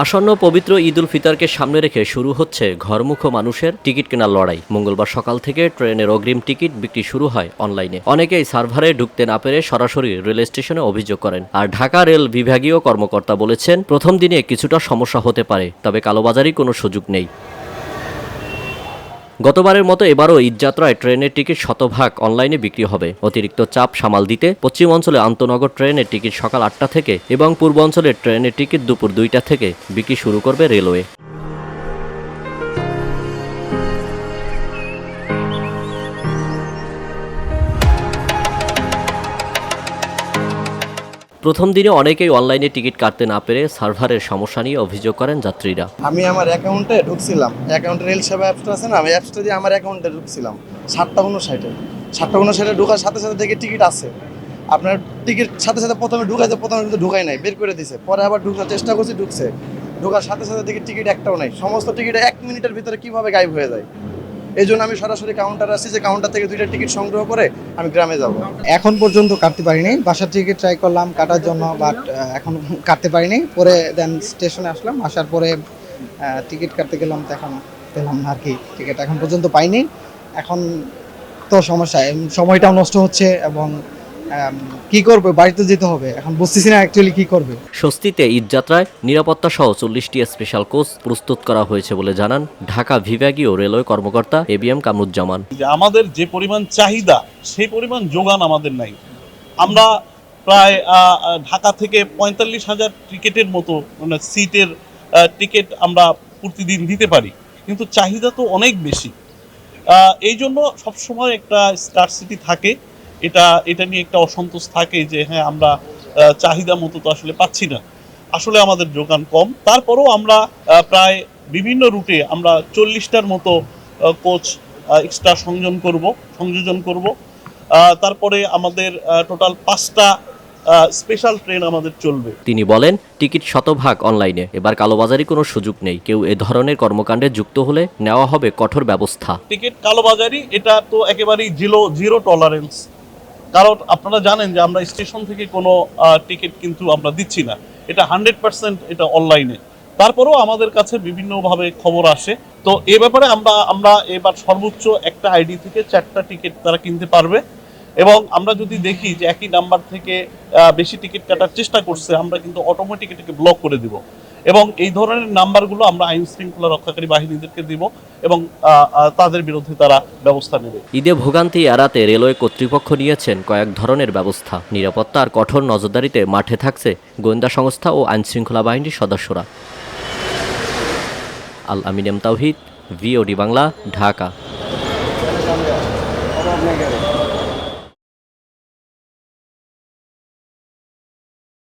আসন্ন পবিত্র ঈদ উল ফিতরকে সামনে রেখে শুরু হচ্ছে ঘরমুখো মানুষের টিকিট কেনার লড়াই। মঙ্গলবার সকাল থেকে ট্রেনের অগ্রিম টিকিট বিক্রি শুরু হয় অনলাইনে। অনেকেই সার্ভারে ঢুকতে না পেরে সরাসরি রেল স্টেশনে অভিযোগ করেন। আর ঢাকা রেল বিভাগীয় কর্মকর্তা বলেছেন, প্রথম দিনে কিছুটা সমস্যা হতে পারে, তবে কালোবাজারি কোনো সুযোগ নেই। গতবারের মতো এবারও ঈদযাত্রায় ট্রেনের টিকিট শতভাগ অনলাইনে বিক্রি হবে। অতিরিক্ত চাপ সামাল দিতে পশ্চিম অঞ্চলে আন্তনগর ট্রেনের টিকিট সকাল 8টা থেকে এবং পূর্ব অঞ্চলের ট্রেনের টিকিট দুপুর 2টা থেকে বিক্রি শুরু করবে রেলওয়ে। প্রথম দিনে অনেকেই অনলাইনে টিকিট কাটতে না পেরে সার্ভারের সমস্যা নিয়ে অভিযোগ করেন যাত্রীরা। আমি আমার অ্যাকাউন্টে ঢুকছিলাম, অ্যাকাউন্টে রেল সেবা অ্যাপসটা আছে না, আমি অ্যাপসটা দিয়ে আমার অ্যাকাউন্টে ঢুকছিলাম 7:59 ঢোকার সাথে সাথে দেখে টিকিট আছে। আপনার টিকিট সাথে সাথে প্রথমে কিন্তু ঢুকাই নাই, বের করে দিছে। পরে আবার ঢুকার চেষ্টা করছি, ঢোকার সাথে সাথে দেখি টিকিট একটাও নাই। সমস্ত টিকিট 1 মিনিটের ভিতরে কিভাবে গায়েব হয়ে যায়। এই জন্য আমি সরাসরি কাউন্টার আসছি, যে কাউন্টার থেকে 2টা টিকিট সংগ্রহ করে আমি গ্রামে যাব। এখন পর্যন্ত কাটতে পারিনি, বাসার টিকিট ট্রাই করলাম কাটার জন্য, বাট এখন কাটতে পারিনি। পরে দেন স্টেশনে আসলাম, আসার পরে টিকিট কাটতে গেলাম, তো এখন পেলাম না আর কি। টিকিট এখন পর্যন্ত পাইনি। এখন তো সমস্যা, সময়টাও নষ্ট হচ্ছে এবং কি করবে, বাড়িতে যেতে হবে, এখন বুঝতেছি না অ্যাকচুয়ালি কি করবে। স্বস্তিতে ঈদযাত্রায় নিরাপত্তা সহ 40টি স্পেশাল কোচ প্রস্তুত করা হয়েছে বলে জানান ঢাকা বিভাগীয় রেলওয়ে কর্মকর্তা এবিএম কামরুজ্জামান। আমাদের যে পরিমাণ চাহিদা সেই পরিমাণ যোগান আমাদের নাই। আমরা প্রায় ঢাকা থেকে 45,000 টিকিটের মতো মানে সিটের টিকিট আমরা প্রতিদিন দিতে পারি, কিন্তু চাহিদা তো অনেক বেশি। এই জন্য সবসময় একটা স্কারসিটি থাকে, এটা নিয়ে একটা অসন্তোষ থাকে যে হ্যাঁ আমরা চাহিদা মতো তো আসলে পাচ্ছি না, আসলে আমাদের যোগান কম। তারপরেও আমরা প্রায় বিভিন্ন রুটে আমরা 40টার মতো কোচ এক্সট্রা সংযোজন করব। তারপরে আমাদের টোটাল 5টা স্পেশাল ট্রেন আমাদের চলবে। তিনি বলেন, টিকিট শতভাগ অনলাইনে, এবার কালোবাজারি কোনো সুযোগ নেই। কেউ এ ধরনের কর্মকাণ্ডে যুক্ত হলে নেওয়া হবে কঠোর ব্যবস্থা। টিকিট কালোবাজারি এটা তো একেবারেই জিরো টলারেন্স। কারণ আপনারা জানেন যে আমরা স্টেশন থেকে কোনো টিকিট কিন্তু আমরা দিচ্ছি না, এটা 100% এটা অনলাইনে। তারপরেও আমাদের কাছে বিভিন্নভাবে খবর আসে, তো এ ব্যাপারে আমরা এবার সর্বোচ্চ একটা আইডি থেকে 4টা টিকিট তারা কিনতে পারবে। এবং আমরা যদি দেখি যে একই নাম্বার থেকে বেশি টিকিট কাটার চেষ্টা করছে, আমরা কিন্তু অটোমেটিক এটাকে ব্লক করে দিব এবং এই ধরনের নাম্বারগুলো আমরা আইন শৃঙ্খলা রক্ষাকারী বাহিনীদেরকে দিব এবং তাদের বিরুদ্ধে তারা ব্যবস্থা নেবে। ঈদে ভোগান্তি এড়াতে রেলওয়ে কর্তৃপক্ষ নিয়েছেন কয়েক ধরনের ব্যবস্থা। নিরাপত্তা আর কঠোর নজরদারিতে মাঠে থাকছে গোয়েন্দা সংস্থা ও আইন শৃঙ্খলা বাহিনীর সদস্যরা। আল আমিন এম তাওহিদ, ভিওডি বাংলা, ঢাকা।